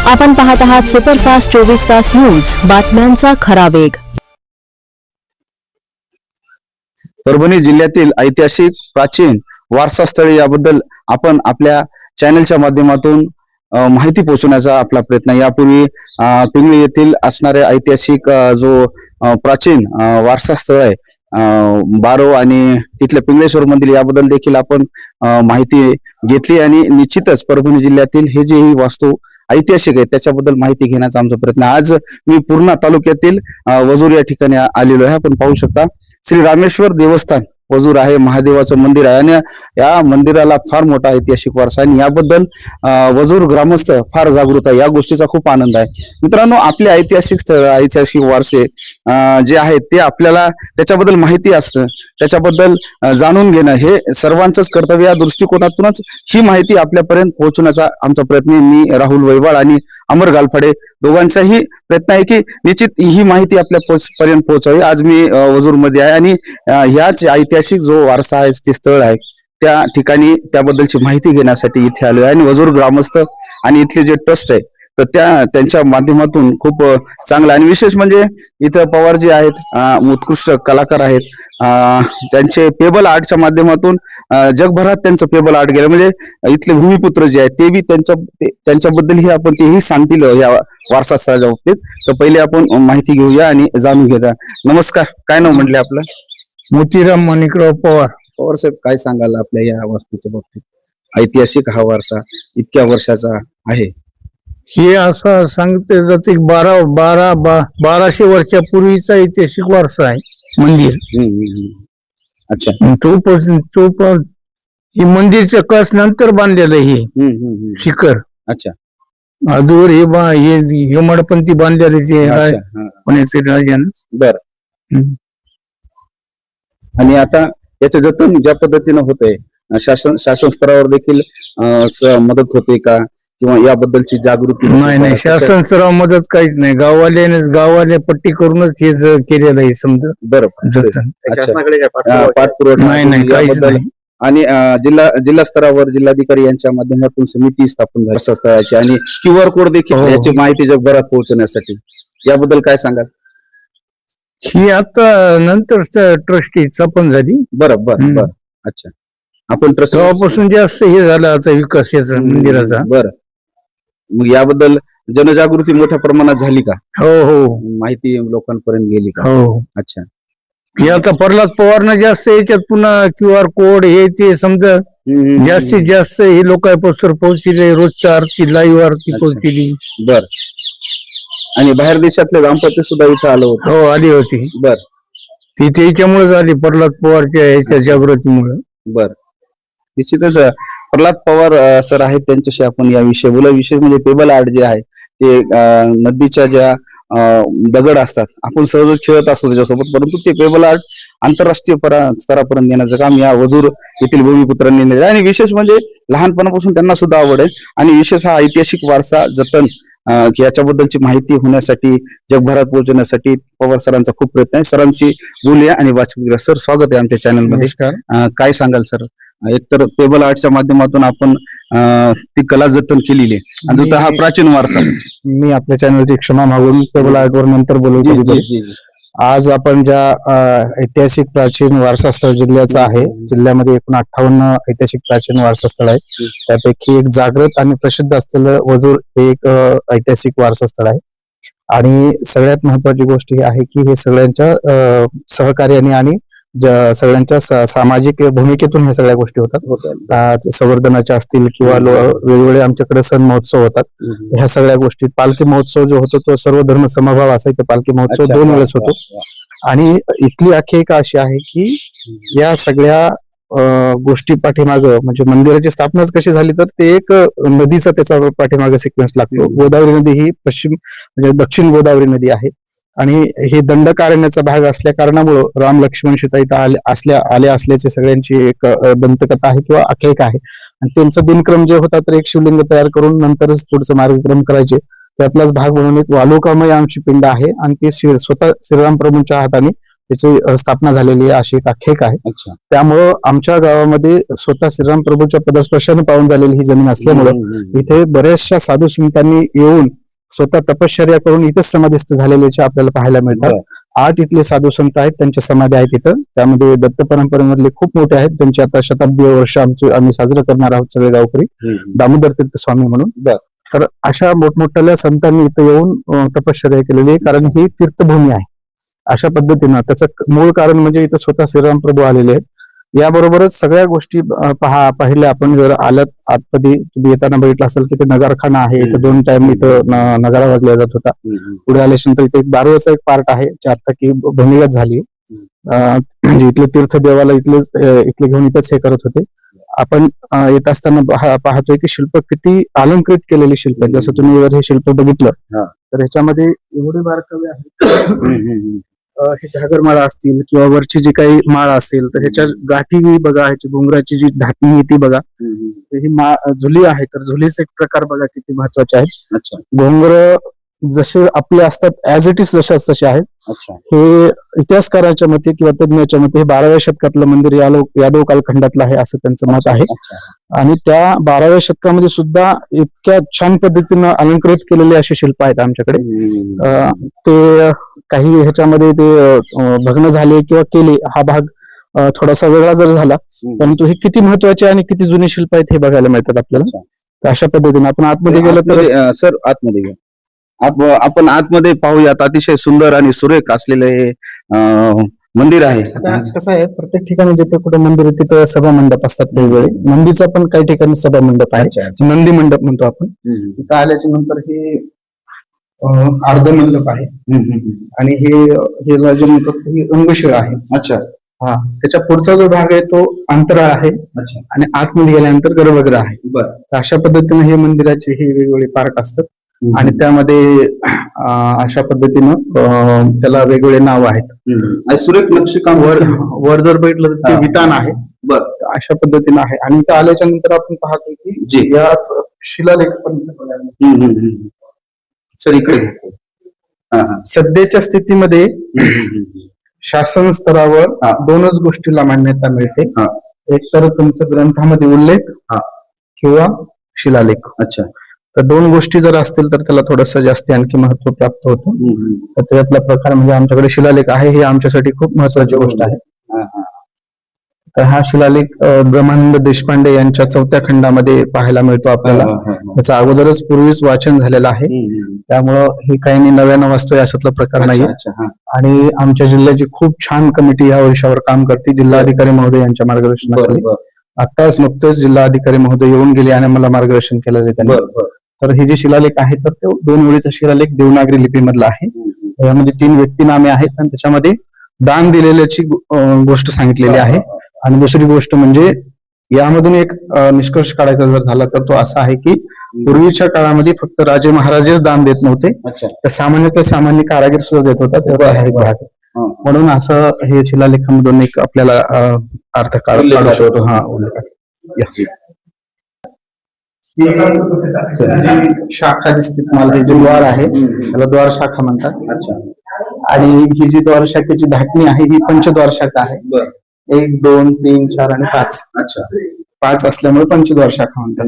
आपण पाहत आहात सुपरफास्ट 24 तास न्यूज, बातम्यांचा खरा वेग. परभणी जिल्ह्यातील ऐतिहासिक प्राचीन वारसास्थळे याबद्दल आपण आपल्या चॅनलच्या माध्यमातून माहिती पोहोचवण्याचा आपला प्रयत्न. यापूर्वी पिंगळी येथील असणारे ऐतिहासिक जो प्राचीन वारसास्थळ आहे बारो आणि तिथले पिंगळेश्वर मंदिर याबद्दल देखील आपण माहिती घेतली आणि निश्चितच परभणी जिल्ह्यातील हे जे वास्तू ऐतिहासिक आहे त्याच्याबद्दल माहिती घेण्याचा आमचा प्रयत्न. आज मी पूर्णा तालुक्यातील वजूर या ठिकाणी आलेलो आहे. आपण पाहू शकता श्री रामेश्वर देवस्थान वजूर आहे, महादेवाचं मंदिर आहे आणि या मंदिराला फार मोठा ऐतिहासिक वारसा आहे आणि याबद्दल वजूर ग्रामस्थ फार जागृत आहे. या गोष्टीचा खूप आनंद आहे. मित्रांनो, आपले ऐतिहासिक स्थळ ऐतिहासिक वारसे जे आहेत ते आपल्याला त्याच्याबद्दल माहिती असतं, त्याच्याबद्दल जाणून घेणं हे सर्वांचंच कर्तव्य. या दृष्टिकोनातूनच ही माहिती आपल्यापर्यंत पोहोचवण्याचा आमचा प्रयत्न. मी राहुल वैवाळ आणि अमर गालफाडे दोघांचाही प्रयत्न आहे की निश्चित ही माहिती आपल्या पर्यंत पोहोचावी. आज मी वजूर मध्ये आहे आणि ह्याच ऐतिहासिक जो वारसा आहे ते स्थळ आहे त्या ठिकाणी त्याबद्दलची माहिती घेण्यासाठी इथे आलो आहे आणि वजूर ग्रामस्थ आणि इथले जे ट्रस्ट आहे तर त्यांच्या माध्यमातून खूप चांगलं आणि विशेष म्हणजे इथं पवार जे आहेत उत्कृष्ट कलाकार आहेत. त्यांचे पेबल आर्टच्या माध्यमातून जगभरात त्यांचं पेबल आर्ट गेलं म्हणजे इथले भूमिपुत्र जे आहेत ते बी त्यांच्याबद्दलही आपण तेही सांगतील या वारसास्थळाच्या बाबतीत. तर पहिले आपण माहिती घेऊया आणि जाणून घेऊया. नमस्कार, काय नाव म्हटले आपलं? मोतीराम माणिकराव पवार. पवार साहेब, काय सांगाल आपल्या या वास्तूच्या बाबतीत? ऐतिहासिक हा वारसा इतक्या वर्षाचा आहे. हे असं सांगते जाते 1200 वर्षापूर्वीचा ऐतिहासिक वारसा आहे मंदिर. अच्छा. हे मंदिरचं कस नंतर बांधलेलं हे शिखर. अच्छा. अजून हे मडपंथी बांधलेले ते पुण्याचे राजानं. बर. आणि आता याचं जतन ज्या पद्धतीनं होतंय शासन स्तरावर देखील मदत होते का किंवा याबद्दलची जागृती? नाही, शासन स्तरावर मदत काहीच नाही. गावाले पट्टी करूनच हे केलेलं आहे समजा. बरोबर. जतन पाठपुरावा नाही काहीच नाही. आणि जिल्हा स्तरावर जिल्हाधिकारी यांच्या माध्यमातून समिती स्थापन झाली स्थळाची आणि QR कोड देखील याची माहिती जगभरात पोहोचण्यासाठी. याबद्दल काय सांगाल? ही आता नंतर ट्रस्टी स्थापन झाली. बरं. अच्छा. आपण ट्रस्ट तेव्हापासून जास्त हे झालं आता विकास याचा मंदिराचा. बरं. मग याबद्दल जनजागृती मोठ्या प्रमाणात झाली का? हो. माहिती लोकांपर्यंत गेली का? हो. अच्छा. हे आता प्रल्हाद पवारनं जास्त याच्यात पुन्हा QR कोड हे ते समजा जास्तीत जास्त हे लोकांपासून पोहोचले. रोजच्या आरती लाईव्ह आरती पोहोचली. बर. आणि बाहेर देशातले दाम्पत्य सुद्धा इथं आलं होतं? हो, आली होती. बर. ती त्याच्यामुळे झाली प्रल्हाद पवारच्या ह्याच्या जागृतीमुळे. बर. निश्चितच प्रल्हाद पवार सर आहेत, त्यांच्याशी आपण याविषयी बोला. विशेष म्हणजे टेबल आर्ट जे आहे ते नदीच्या ज्या दगड असतात आपण सहजच खेळत असतो त्याच्यासोबत, परंतु ते टेबल आर्ट आंतरराष्ट्रीय स्तरापर्यंत नेण्याचं काम या वजूर येथील भूमिपुत्रांनी नेलं. आणि विशेष म्हणजे लहानपणापासून त्यांना सुद्धा आवड आहे आणि विशेष हा ऐतिहासिक वारसा जतन याच्याबद्दलची माहिती होण्यासाठी जगभरात पोहोचवण्यासाठी पवार सरांचा खूप प्रयत्न आहे. सरांशी बोलूया आणि वाचूया. सर, स्वागत आहे आमच्या चॅनलमध्ये. काय सांगाल सर? एकतर टेबल आर्टच्या माध्यमातून आपण ती कला जतन केलेली आहे आणि हा प्राचीन वारसा. मी आपल्या चॅनलची क्षमा मागून टेबल आर्ट वर नंतर बोलू. आज आपण ज्या ऐतिहासिक प्राचीन वारसास्थळ जिल्ह्याचा आहे, जिल्ह्यामध्ये एकूण 58 ऐतिहासिक प्राचीन वारसास्थळ आहे. त्यापैकी एक जागृत आणि प्रसिद्ध असलेलं वजूर हे एक ऐतिहासिक वारसास्थळ आहे. आणि सगळ्यात महत्वाची गोष्ट ही आहे की हे सगळ्यांच्या सहकार्याने आणि सगळ्यांच्या सामाजिक भूमिकेतून ह्या सगळ्या गोष्टी होतात. संवर्धनाच्या असतील किंवा वेगवेगळे आमच्याकडे सण महोत्सव होतात. ह्या सगळ्या गोष्टी, पालखी महोत्सव जो होतो तो सर्व धर्म समभाव असायचा. पालखी महोत्सव 2 वेळेस होतो. आणि इथली आख्यायिका अशी आहे की या सगळ्या गोष्टी पाठीमाग म्हणजे मंदिराची स्थापनाच कशी झाली तर ते एक नदीचा त्याचा पाठीमाग सिक्वेन्स लागतो. गोदावरी नदी ही म्हणजे दक्षिण गोदावरी नदी आहे आणि हे दंडकारण्याचा भाग असल्या कारणामुळं राम लक्ष्मण सीता इथं आल्या असल्याची सगळ्यांची एक दंतकथा आहे किंवा आख्यायिका आहे. आणि त्यांचा दिनक्रम जे होता तर एक शिवलिंग तयार करून नंतरच पुढचं मार्गक्रम करायचे. त्यातलाच भाग म्हणून एक वालुकामय आमची पिंड आहे आणि ती स्वतः श्रीराम प्रभूंच्या हाताने त्याची स्थापना झालेली आहे अशी एक आख्यायिका आहे. अच्छा. त्यामुळं आमच्या गावामध्ये स्वतः श्रीराम प्रभूच्या पदस्पर्शाने पाहून झालेली ही जमीन असल्यामुळं इथे बऱ्याचशा साधू संतांनी येऊन स्वतः तपश्चर्या करून इथेच समाधीस्थ झालेल्याचे आपल्याला पाहायला मिळतात. 8 इथले साधू संत आहेत, त्यांच्या समाधी आहेत इथं. त्यामध्ये दत्त परंपरेमधले खूप मोठे आहेत, त्यांची आता शताब्दी वर्ष आम्ही साजरं करणार आहोत सगळे गावकरी, दामोदर तीर्थ स्वामी म्हणून. तर अशा मोठमोठ्या संतांनी इथं येऊन तपश्चर्या केलेली आहे, कारण ही तीर्थभूमी आहे. अशा पद्धतीनं त्याचं मूळ कारण म्हणजे इथं स्वतः श्रीराम प्रभू आलेले आहेत. याबरोबरच सगळ्या गोष्टी पाहिल्या आपण. जर आल्यात आतमध्ये तुम्ही येताना बघितलं असेल की ते नगारखाना आहे, इथं 2 टाइम इथं नगारा वाजला जात होता. पुढे आल्यानंतर इथे एक बारवाचा एक पार्ट आहे, जे आता की भूमिगत झाली. म्हणजे इथले तीर्थ देवाला इथले घेऊन इथंच हे करत होते. आपण येत असताना पाहतोय की शिल्प किती अलंकृत केलेली शिल्प आहेत. जसं तुम्ही जर हे शिल्प बघितलं तर ह्याच्यामध्ये एवढे बारकावे आहेत. हे घागरमाळा असतील किंवा वरची जी काही माळ असेल तर ह्याच्या गाठी बघा, ह्याची घुंगराची जी धाटणी ती बघा. ही झुली आहे, तर झुलीचे एक प्रकार बघा किती महत्वाचे आहेत. घोंगर जसे आपले असतात ऍज इट इज तसे आहेत. हे इतिहासकाराच्या मते किंवा तज्ञाच्या मते हे 12व्या शतकातलं मंदिर यादव कालखंडातलं आहे असं त्यांचं मत आहे. आणि त्या 12व्या शतकामध्ये सुद्धा इतक्या छान पद्धतीनं अलंकृत केलेले असे शिल्प आहेत आमच्याकडे. ते काही ह्याच्यामध्ये ते भग्न झाले किंवा केले, हा भाग थोडासा वेगळा जर झाला, परंतु हे किती महत्वाचे आणि किती जुने शिल्प आहेत हे बघायला मिळतात आपल्याला. तर अशा पद्धतीने आपण आतमध्ये गेलो तर सर आतमध्ये घ्या. आपण आतमध्ये पाहूयात. अतिशय सुंदर आणि सुरेख असलेले हे मंदिर आहे. कसं आहे, प्रत्येक ठिकाणी जिथे कुठे मंदिर आहे तिथं सभा मंडप असतात वेगवेगळे. नंदीचा पण काही ठिकाणी सभा मंडप आहे, नंदी मंडप म्हणतो आपण. तिथं आल्याच्या नंतर हे अर्ध मंडप आहे आणि हे जे म्हणतो ही रंगशिळा आहे. अच्छा. हा, त्याच्या पुढचा जो भाग आहे तो अंतराळ आहे आणि आतमध्ये गेल्यानंतर गर्भगृह आहे. अशा पद्धतीने हे मंदिराचे हे वेगवेगळे पार्ट असतात आणि त्यामध्ये अशा पद्धतीनं त्याला वेगवेगळे नाव आहेत. सुरेख नक्षीकाम वर जर बघितलं तर ते वितान आहे. अशा पद्धतीनं आहे. आणि इथं आल्याच्या नंतर आपण पाहतो की याच शिलालेख पण सर इकडे सध्याच्या स्थितीमध्ये शासन स्तरावर 2च गोष्टीला मान्यता मिळते. एक तर तुमचं ग्रंथामध्ये उल्लेख किंवा शिलालेख. अच्छा. तर 2 गोष्टी जर असतील तर त्याला थोडंसं जास्त आणखी महत्व प्राप्त होतं. तर त्यातला प्रकार म्हणजे आमच्याकडे शिलालेख आहे, हे आमच्यासाठी खूप महत्वाची गोष्ट आहे. तर हा शिलालेख ब्रह्मानंद देशपांडे यांच्या 4थ्या खंडामध्ये पाहायला मिळतो आपल्याला. त्याचा अगोदरच पूर्वीच वाचन झालेलं आहे, त्यामुळं हे काही नव्यानं वाचतोय अशातला प्रकार नाही. आणि आमच्या जिल्ह्याची खूप छान कमिटी या विषयावर काम करते, जिल्हाधिकारी महोदय यांच्या मार्गदर्शनाखाली. आताच नुकतेच जिल्हाधिकारी महोदय येऊन गेले आणि मला मार्गदर्शन केलं त्यांनी. तर हे जे शिलालेख आहे तर ते 2 ओळीचा शिलालेख देवनागरी लिपीमधला आहे. यामध्ये 3 व्यक्तीनामे आहेत आणि त्याच्यामध्ये दान दिलेल्याची गोष्ट सांगितलेली आहे. आणि दुसरी गोष्ट म्हणजे यामधून एक निष्कर्ष काढायचा जर झाला तर तो असा आहे की पूर्वीच्या काळामध्ये फक्त राजे महाराजेच दान देत नव्हते, तर सामान्य कारागीर सुद्धा देत होता. त्याचा हा एक भाग. म्हणून असं हे शिलालेखामधून एक आपल्याला अर्थ काढू शकतो. हा उल्लेख शाखा दिसते तुम्हाला, हे जे द्वार आहे त्याला द्वार शाखा म्हणतात. आणि ही जी द्वार शाखेची धाटणी आहे ही पंचद्वार शाखा आहे. 1, 2, 3, 4 आणि 5. 5 असल्यामुळे पंचद्वार शाखा म्हणतात.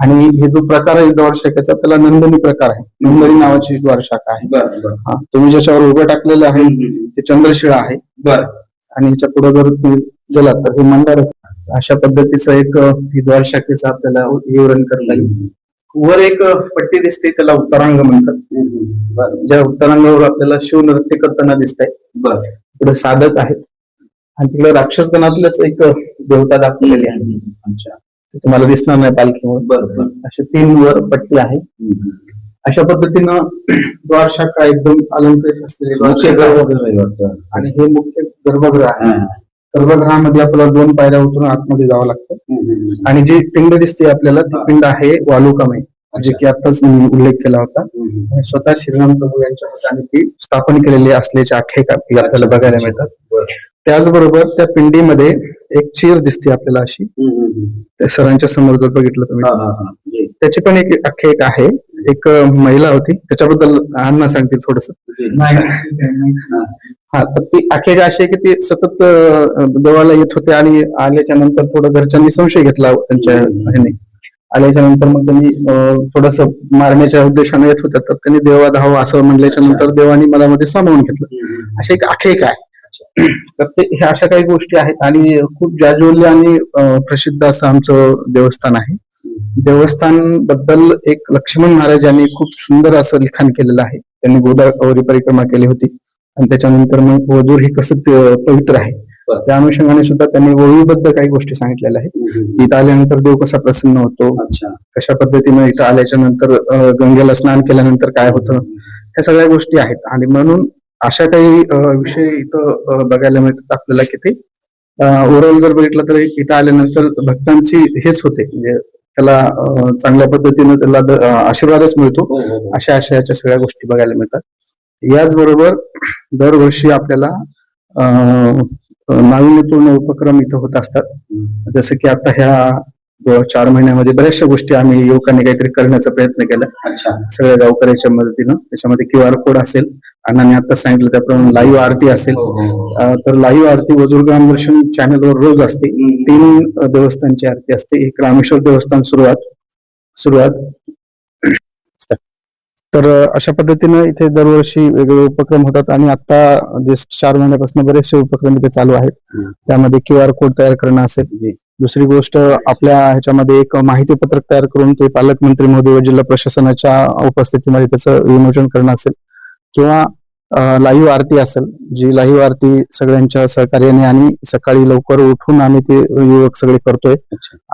आणि हे जो प्रकार आहे द्वार शाखेचा त्याला नंदनी प्रकार आहे. नंदनी नावाची द्वार शाखा आहे. तुम्ही ज्याच्यावर उभं टाकलेलं आहे ते चंद्रशिळा आहे. आणि ह्याच्या पुढे जर तुम्ही गेलात तर हे मंदार. अशा पद्धतीचं एक द्वार शाखेचं आपल्याला विवरण करता येईल. वर एक पट्टी दिसते त्याला उत्तरांग म्हणतात. ज्या उत्तरांगावर आपल्याला शिव नृत्य करताना दिसत आहे. पुढे साधक आहेत आणि तिकडे राक्षसगणातलंच एक देवता दाखवलेली आहे. तुम्हाला दिसणार नाही पालखीवर. अशा 3 वर पट्टी आहे. अशा पद्धतीनं द्वार शाखा एकदम अलंकृत असलेली आणि हे मुख्य गर्भगृह आहे. गर्भगृहामध्ये आपल्याला 2 पायऱ्या उतरून आतमध्ये जावं लागतं. आणि जी पिंड दिसते आपल्याला ती पिंड आहे वालुकामय, जे की आताच उल्लेख केला होता. स्वतः श्रीराम प्रभू यांच्या हाताने ती स्थापन केलेली असल्याची आख्यायिका आपल्याला बघायला मिळतात. त्याचबरोबर त्या पिंडीमध्ये एक चीर दिसते आपल्याला अशी. त्या सरांच्या समोर जर बघितलं तुम्ही त्याची पण एक आख्यायिका आहे. एक महिला होती, त्याच्याबद्दल अण्णा सांगतील थोडस. हा, तर ती आख्यायिका अशी आहे की ते सतत देवाला येत होते आणि आल्याच्या नंतर थोडं घरच्यांनी संशय घेतला त्यांच्या ह्याने. आल्याच्या नंतर मग त्यांनी थोडस मारण्याच्या उद्देशाने येत होत्या, तर त्यांनी देवा धावा असं म्हणल्याच्या नंतर देवानी मला मध्ये सामावून घेतलं, अशी एक आख्यायिका आहे. तर ते ह्या अशा काही गोष्टी आहेत आणि खूप जाज्वल्य आणि प्रसिद्ध असं आमचं देवस्थान आहे. देवस्थान बद्दल एक लक्ष्मण महाराज यांनी खूप सुंदर असं लिखाण केलेलं आहे. त्यांनी गोदावरी परिक्रमा केली होती आणि त्याच्यानंतर मग वधूर ही कसं पवित्र आहे त्या अनुषंगाने सुद्धा त्यांनी वधूबद्दल काही गोष्टी सांगितलेल्या आहेत. इथं आल्यानंतर देव कसा प्रसन्न होतो, कशा पद्धतीने इथं आल्याच्या नंतर गंगेला स्नान केल्यानंतर काय होतं, ह्या सगळ्या गोष्टी आहेत. आणि म्हणून अशा काही विषय इथं बघायला मिळतात आपल्याला की ते ओव्हरऑल जर बघितलं तर इथं आल्यानंतर भक्तांची हेच होते, म्हणजे त्याला चांगल्या पद्धतीने त्याला आशीर्वादच मिळतो, अशा आशयाच्या सगळ्या गोष्टी बघायला मिळतात. याचबरोबर दरवर्षी आपल्याला नाविन्यपूर्ण उपक्रम इथं होत असतात. जसं की आता ह्या 4 महिन्यामध्ये बऱ्याचशा गोष्टी आम्ही युवकांनी काहीतरी करण्याचा प्रयत्न केला सगळ्या गावकऱ्याच्या मदतीनं. त्याच्यामध्ये QR कोड असेल, अण्णांनी आता सांगितलं त्याप्रमाणे लाईव्ह आरती असेल. तर लाईव्ह आरती वजूर ग्रामदर्शन चॅनलवर रोज असते. 3 देवस्थानची आरती असते. एक रामेश्वर देवस्थान सुरुवात. तर अशा पद्धतीनं इथे दरवर्षी वेगवेगळे उपक्रम होतात आणि आता जे 4 महिन्यापासून बरेचसे उपक्रम इथे चालू आहेत. त्यामध्ये QR कोड तयार करणं असेल. दुसरी गोष्ट, आपल्या ह्याच्यामध्ये एक माहिती पत्रक तयार करून ते पालकमंत्री महोदय व जिल्हा प्रशासनाच्या उपस्थितीमध्ये त्याचं विमोचन करणं असेल, किंवा लाईव्ह आरती असेल, जी लाईव्ह आरती सगळ्यांच्या सहकार्याने आणि सकाळी लवकर उठून आम्ही ते युवक सगळे करतोय.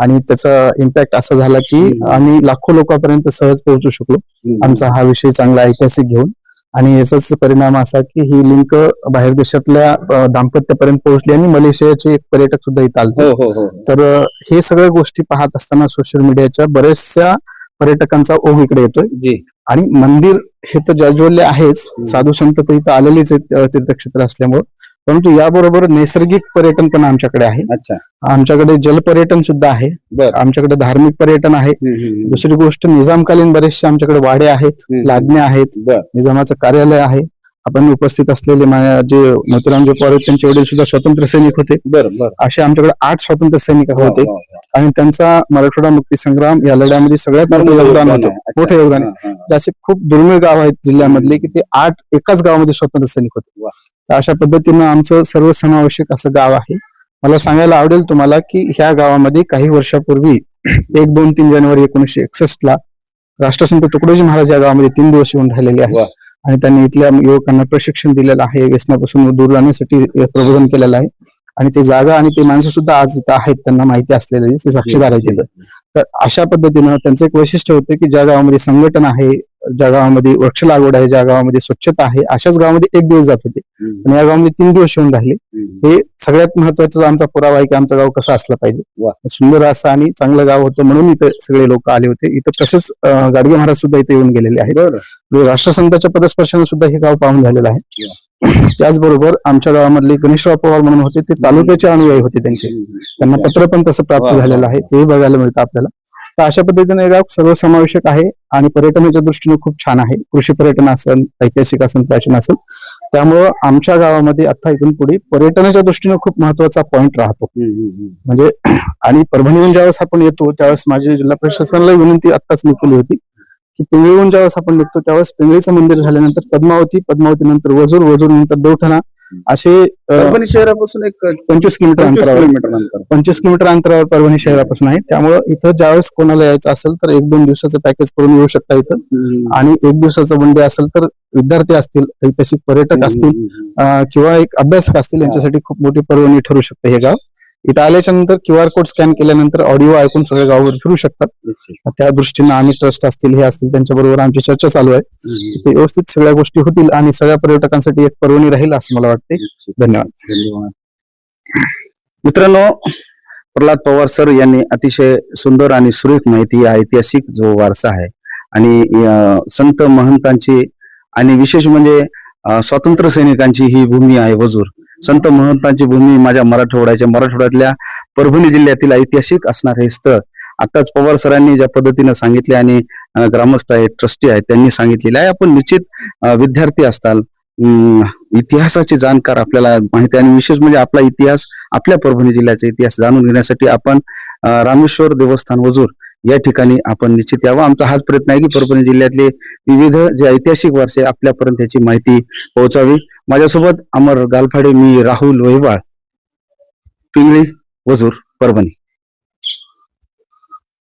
आणि त्याचा इम्पॅक्ट असा झाला की आम्ही लाखो लोकांपर्यंत सहज पोहोचू शकलो आमचा हा विषय चांगला ऐतिहासिक घेऊन. आणि याचाच परिणाम असा की ही लिंक बाहेर देशातल्या दाम्पत्यापर्यंत पोहोचली आणि मलेशियाचे एक पर्यटक सुद्धा इथं आलते. तर हे सगळ्या गोष्टी पाहत असताना सोशल मीडियाच्या बऱ्याचशा पर्यटकांचा ओघ इकडे येतोय. आणि मंदिर हे तर जाज्वल्य आहेच, साधू संत तर इथं आलेलेच आहेत तीर्थक्षेत्र असल्यामुळे, परंतु याबरोबर नैसर्गिक पर्यटन पण आमच्याकडे आहे. आमच्याकडे जलपर्यटन सुद्धा आहे, आमच्याकडे धार्मिक पर्यटन आहे. दुसरी गोष्ट, निजामकालीन बरेचसे आमच्याकडे वाडे आहेत, लादण्या आहेत, निजामाचं कार्यालय आहे. आपण उपस्थित असलेले जे मोतीरामजी पवार त्यांचे वडील सुद्धा स्वातंत्र्य सैनिक होते. असे आमच्याकडे 8 स्वातंत्र्य सैनिक होते आणि त्यांचा मराठवाडा मुक्ती संग्राम या लढ्यामध्ये सगळ्यात मोठं योगदान होतं, मोठं योगदान. असे खूप दुर्मिळ गाव आहेत जिल्ह्यामधले की ते 8 एकाच गावामध्ये स्वातंत्र्य सैनिक होते. तर अशा पद्धतीनं आमचं सर्वसमावेशक असं गाव आहे. मला सांगायला आवडेल तुम्हाला की ह्या गावामध्ये काही वर्षापूर्वी 1, 2, 3 जानेवारी 1961 ला राष्ट्रसंत तुकडोजी महाराज या गावामध्ये 3 दिवस येऊन राहिलेले आहेत आणि त्यांनी इथल्या युवकांना प्रशिक्षण दिलेलं आहे, व्यसनापासून दूर राहण्यासाठी प्रबोधन केलेलं आहे. आणि ते जागा आणि ते माणसं सुद्धा आज इथं आहेत, त्यांना माहिती असलेले ते साक्षीदार आहेत इथं. तर अशा पद्धतीनं त्यांचं एक वैशिष्ट्य होतं की ज्या गावामध्ये संघटन आहे, ज्या गावामध्ये वृक्ष लागवड आहे, ज्या गावामध्ये स्वच्छता आहे, अशाच गावामध्ये 1 दिवस जात होते आणि या गावामध्ये 3 दिवस येऊन राहिले. हे सगळ्यात महत्वाचा आमचा पुरावा आहे की आमचं गाव कसं असलं पाहिजे, सुंदर असं आणि चांगलं गाव होतं, म्हणून इथं सगळे लोक आले होते. इथं तसेच गाडगे महाराज सुद्धा इथे येऊन गेलेले आहेत. राष्ट्रसंताच्या पदस्पर्शाने सुद्धा हे गाव पाहून झालेलं आहे. त्याचबरोबर आमच्या गावामधले गणेशराव पवार म्हणून होते, ते तालुक्याचे अनुयायी होते, त्यांना पत्र पण तसं प्राप्त झालेलं आहे, तेही बघायला मिळतं आपल्याला. तर अशा पद्धतीने हे गाव सर्वसमावेशक आहे आणि पर्यटनाच्या दृष्टीने खूप छान आहे. कृषी पर्यटन असेल, ऐतिहासिक असेल, प्राचीन असेल, त्यामुळं आमच्या गावामध्ये आता इथून पुढे पर्यटनाच्या दृष्टीने खूप महत्वाचा पॉइंट राहतो. म्हणजे आणि परभणीहून ज्यावेळेस आपण येतो त्यावेळेस माझी जिल्हा प्रशासनाला विनंती आत्ताच मी केली होती की पिंगळीहून ज्यावेळेस आपण निघतो त्यावेळेस पिंगळीचं मंदिर झाल्यानंतर पद्मावती नंतर वजूर नंतर देवठाणा असे परभणी शहरापासून एक 25 किलोमीटर अंतरावर परभणी शहरापासून आहे. त्यामुळं इथं ज्यावेळेस कोणाला यायचं असेल तर 1-2 दिवसाचं पॅकेज करून येऊ शकता इथं. आणि 1 दिवसाचं वन डे असेल तर विद्यार्थी असतील, ऐतिहासिक पर्यटक असतील किंवा एक अभ्यासक असतील, यांच्यासाठी खूप मोठी पर्वणी ठरू शकते हे गाव. इथं आल्याच्या नंतर QR कोड स्कॅन केल्यानंतर ऑडिओ ऐकून सगळ्या गावावर फिरू शकतात. त्या दृष्टीने आम्ही ट्रस्ट असतील, हे असतील, त्यांच्या बरोबर आमची चर्चा चालू आहे. ते व्यवस्थित सगळ्या गोष्टी होतील आणि सगळ्या पर्यटकांसाठी एक पर्वणी राहील असं मला वाटते. धन्यवाद. मित्रांनो, प्रल्हाद पवार सर यांनी अतिशय सुंदर आणि सुरेख माहिती, ऐतिहासिक जो वारसा आहे आणि संत महंतांची आणि विशेष म्हणजे स्वातंत्र्य सैनिकांची ही भूमी आहे वजूर. संत महंतांची भूमी माझ्या मराठवाड्यातल्या परभणी जिल्ह्यातील ऐतिहासिक असणार हे स्थळ आताच पवार सरांनी ज्या पद्धतीने सांगितले आणि ग्रामस्थ आहेत, ट्रस्टी आहेत, त्यांनी सांगितलेले आहे. आपण निश्चित विद्यार्थी असताल, इतिहासाचे जाणकार आपल्याला माहिती आहे आणि विशेष म्हणजे आपला इतिहास, आपल्या परभणी जिल्ह्याचा इतिहास जाणून घेण्यासाठी आपण रामेश्वर देवस्थान वजूर या ठिकाणी आपण निश्चित यावं. आमचा हाच प्रयत्न आहे की परभणी जिल्ह्यातले विविध जे ऐतिहासिक वारसे आपल्यापर्यंत त्याची माहिती पोहोचावी. माझ्यासोबत अमर गालफाडे, मी राहुल वैवाळ, पिंगळी, वजूर, परभणी.